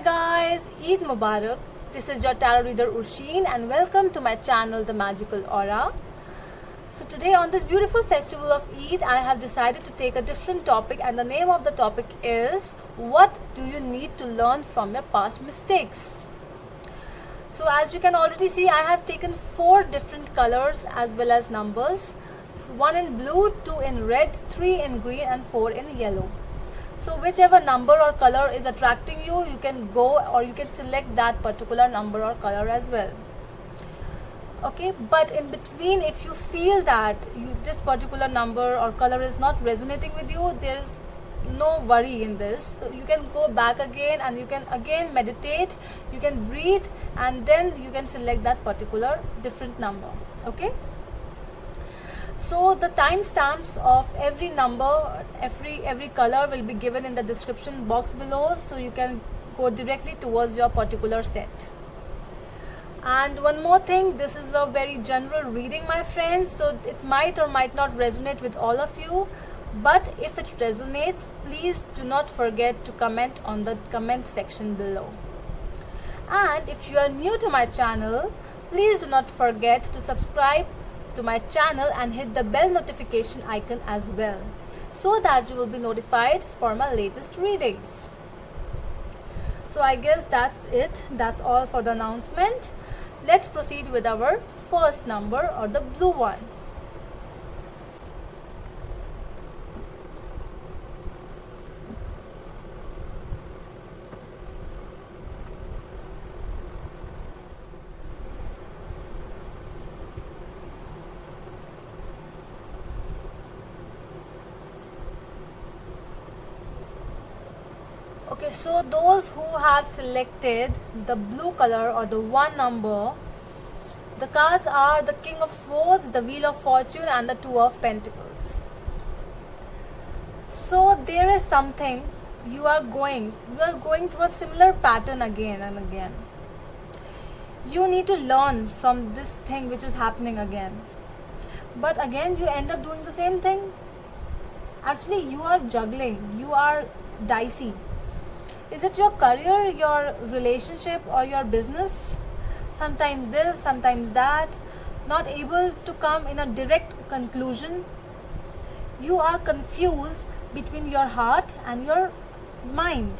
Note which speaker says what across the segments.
Speaker 1: guys, Eid Mubarak. This is your tarot reader Ursheen and welcome to my channel The Magical Aura. So today on this beautiful festival of Eid, I have decided to take a different topic, and the name of the topic is what do you need to learn from your past mistakes? So as you can already see, I have taken 4 different colors as well as numbers. So 1 in blue, 2 in red, 3 in green and 4 in yellow. So whichever number or color is attracting you, you can go or you can select that particular number or color as well. Okay, but in between, if you feel that this particular number or color is not resonating with you, there is no worry in this. So you can go back again and you can again meditate, you can breathe, and then you can select that particular different number. Okay. So the timestamps of every number, every color will be given in the description box below, so you can go directly towards your particular set. And one more thing, this is a very general reading, my friends, so it might or might not resonate with all of you, but if it resonates, please do not forget to comment on the comment section below. And if you are new to my channel, please do not forget to subscribe to my channel and hit the bell notification icon as well, so that you will be notified for my latest readings. So I guess that's it. That's all for the announcement. Let's proceed with our first number, or the blue one. Okay, so those who have selected the blue color or the 1 number, the cards are the King of Swords, the Wheel of Fortune and the 2 of Pentacles. So there is something you are going through a similar pattern again and again. You need to learn from this thing which is happening again. But again you end up doing the same thing. Actually you are juggling, you are dicey. Is it your career, your relationship or your business? Sometimes this, sometimes that. Not able to come in a direct conclusion. You are confused between your heart and your mind.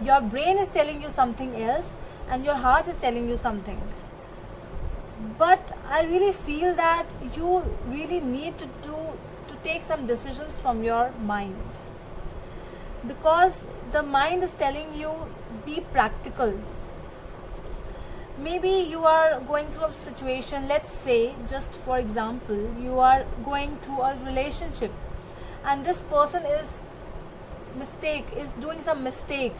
Speaker 1: Your brain is telling you something else and your heart is telling you something. But I really feel that you really need to take some decisions from your mind. Because the mind is telling you, be practical. Maybe you are going through a situation, let's say, just for example, you are going through a relationship and this person is doing some mistake.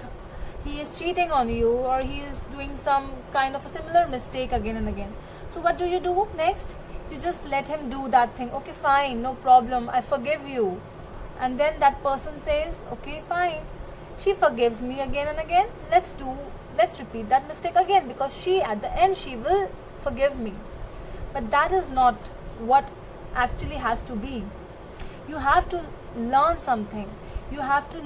Speaker 1: He is cheating on you, or he is doing some kind of a similar mistake again and again. So what do you do next? You just let him do that thing. Okay, fine, no problem, I forgive you. And then that person says, okay, fine, she forgives me again and again, let's repeat that mistake again, because at the end she will forgive me. But that is not what actually has to be. You have to learn something. You have to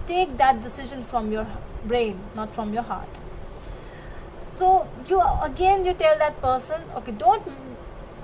Speaker 1: take that decision from your brain, not from your heart. So you tell that person, okay, don't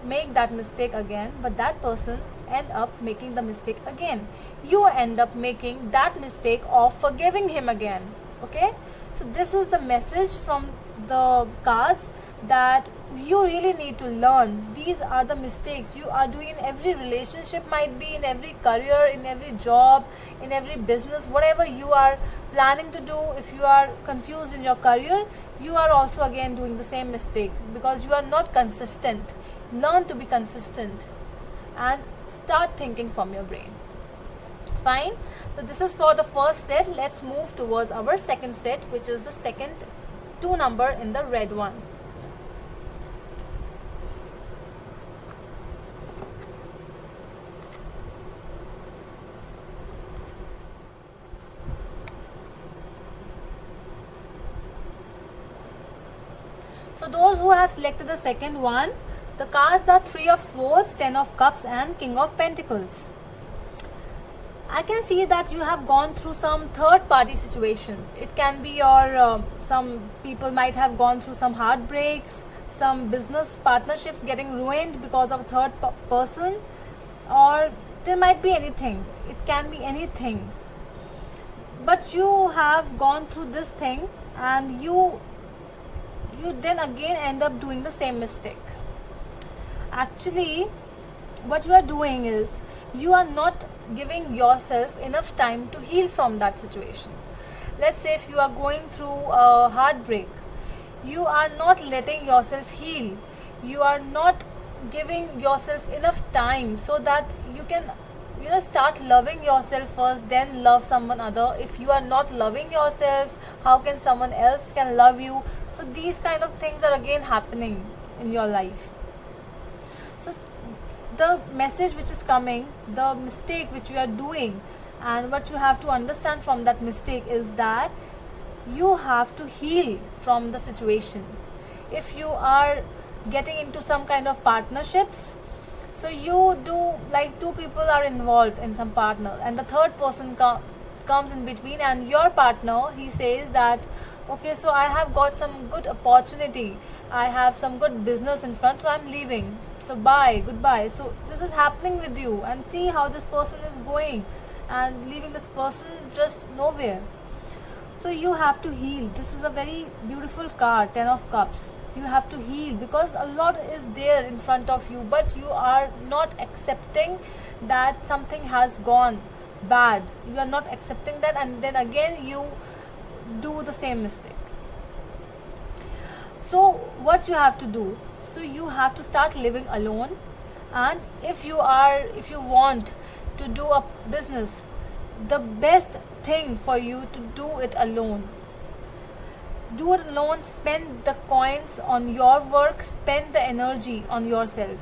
Speaker 1: make that mistake again, but that person end up making the mistake again. You end up making that mistake of forgiving him again. Okay, so this is the message from the cards, that you really need to learn. These are the mistakes you are doing in every relationship, might be in every career, in every job, in every business, whatever you are planning to do. If you are confused in your career, you are also again doing the same mistake because you are not consistent. Learn to be consistent and start thinking from your brain. Fine. So this is for the first set. Let's move towards our second set, which is the second 2 number in the red one. So those who have selected the second one, the cards are 3 of Swords, 10 of Cups and King of Pentacles. I can see that you have gone through some third party situations. It can be your, some people might have gone through some heartbreaks, some business partnerships getting ruined because of a person, or there might be anything. It can be anything. But you have gone through this thing, and you then again end up doing the same mistake. Actually, what you are doing is you are not giving yourself enough time to heal from that situation. Let's say if you are going through a heartbreak, you are not letting yourself heal. You are not giving yourself enough time so that you can, start loving yourself first, then love someone other. If you are not loving yourself, how can someone else can love you? So these kind of things are again happening in your life. So the message which is coming, the mistake which you are doing, and what you have to understand from that mistake is that you have to heal from the situation. If you are getting into some kind of partnerships, so you do, like, two people are involved in some partner, and the third person comes in between, and your partner, he says that, okay, so I have got some good opportunity, I have some good business in front, so I'm leaving, so bye, goodbye. So this is happening with you, and see how this person is going and leaving this person just nowhere. So you have to heal. This is a very beautiful card, 10 of Cups. You have to heal because a lot is there in front of you, but you are not accepting that something has gone bad. You are not accepting that, and then again you do the same mistake. So what you have to do, so you have to start living alone. And if you want to do a business, the best thing for you to do it alone. Do it alone. Spend the coins on your work, spend the energy on yourself.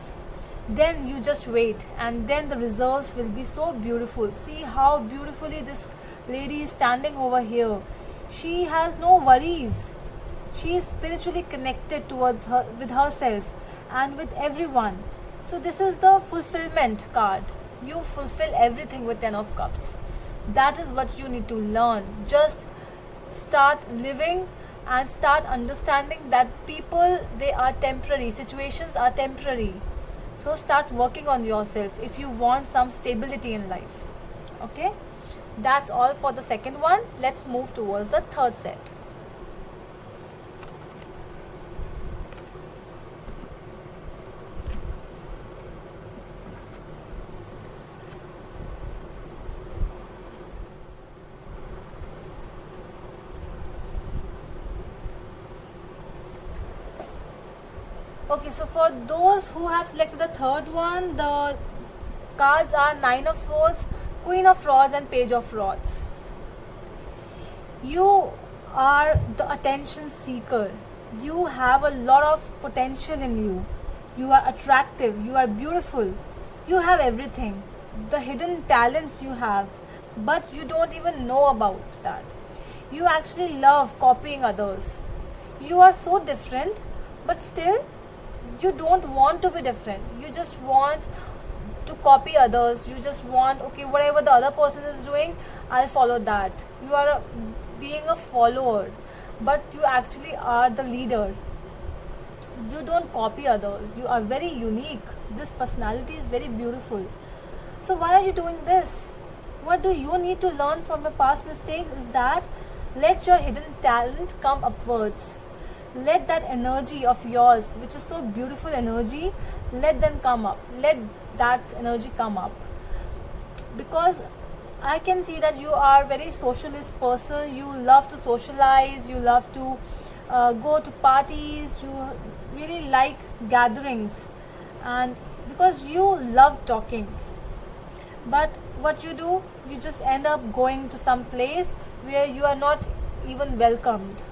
Speaker 1: Then you just wait, and then the results will be so beautiful. See how beautifully this lady is standing over here. She has no worries. She is spiritually connected towards her, with herself and with everyone. So this is the fulfillment card. You fulfill everything with 10 of Cups. That is what you need to learn. Just start living and start understanding that people, they are temporary, situations are temporary. So start working on yourself if you want some stability in life. Okay, that's all for the second one. Let's move towards the third set. Okay, so for those who have selected the third one, the cards are 9 of Swords, Queen of Rods, and Page of Rods. You are the attention seeker. You have a lot of potential in you. You are attractive, you are beautiful, you have everything. The hidden talents you have, but you don't even know about that. You actually love copying others. You are so different, but still you don't want to be different. You just want to copy others. You just want, okay, whatever the other person is doing, I'll follow that. You are being a follower, but you actually are the leader. You don't copy others. You are very unique. This personality is very beautiful. So why are you doing this? What do you need to learn from your past mistakes is that let your hidden talent come upwards. Let that energy of yours, which is so beautiful energy, let them come up. Let that energy come up. Because I can see that you are a very socialist person. You love to socialize. You love to go to parties. You really like gatherings. And because you love talking. But what you do, you just end up going to some place where you are not even welcomed.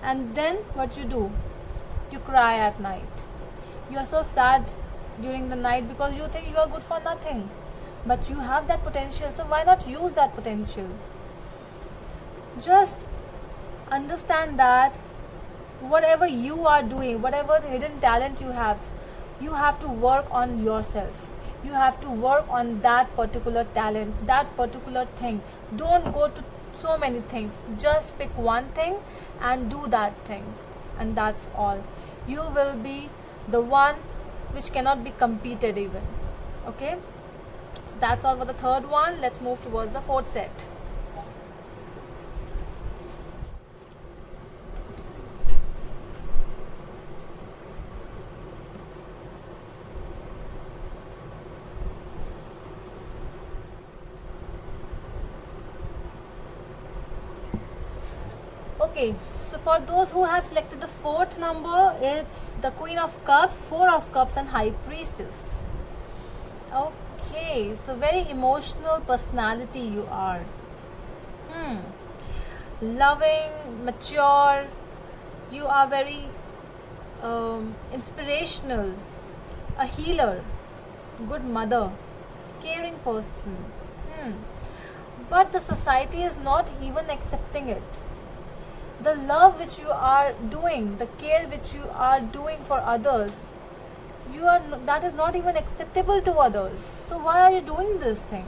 Speaker 1: And then what you do? You cry at night. You are so sad during the night because you think you are good for nothing. But you have that potential, so why not use that potential? Just understand that whatever you are doing, whatever the hidden talent you have to work on yourself. You have to work on that particular talent, that particular thing. Don't go to so many things. Just pick one thing and do that thing, and that's all. You will be the one which cannot be competed even. Okay, so that's all for the third one. Let's move towards the fourth set. Okay, so for those who have selected the fourth number, it's the Queen of Cups, Four of Cups, and High Priestess. Okay, so very emotional personality you are. Loving, mature, you are very inspirational, a healer, good mother, caring person. But the society is not even accepting it. The love which you are doing, the care which you are doing for others, that is not even acceptable to others. So why are you doing this thing?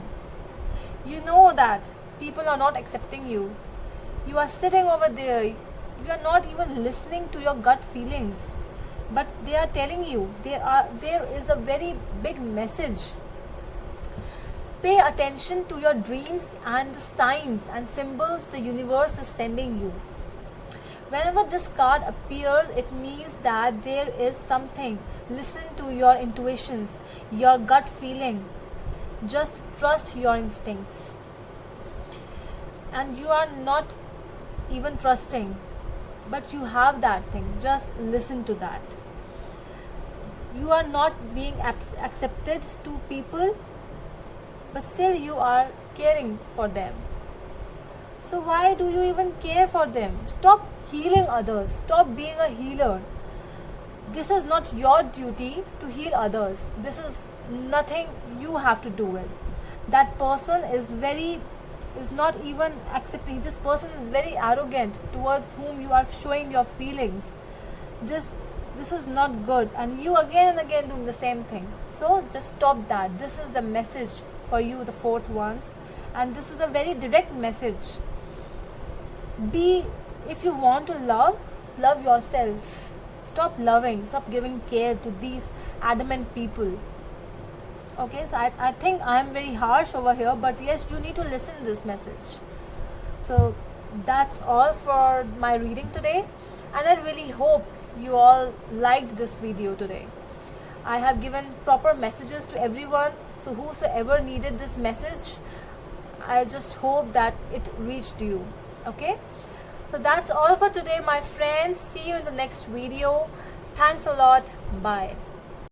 Speaker 1: You know that people are not accepting you. You are sitting over there. You are not even listening to your gut feelings, but they are telling you there is a very big message. Pay attention to your dreams and the signs and symbols the universe is sending you. Whenever this card appears, it means that there is something. Listen to your intuitions, your gut feeling. Just trust your instincts. And you are not even trusting, but you have that thing. Just listen to that. You are not being accepted to people, but still you are caring for them. So why do you even care for them? Stop healing others. Stop being a healer. This is not your duty to heal others. This is nothing you have to do with. That person is not even accepting. This person is very arrogant towards whom you are showing your feelings. This is not good, and you again and again doing the same thing. So just stop that. This is the message for you, the fourth ones, and this is a very direct message. If you want to love yourself. Stop loving, stop giving care to these adamant people. Okay, so I think I am very harsh over here, but yes, you need to listen to this message. So that's all for my reading today, and I really hope you all liked this video today. I have given proper messages to everyone, so whosoever needed this message, I just hope that it reached you. Okay, so that's all for today, my friends. See you in the next video. Thanks a lot. Bye.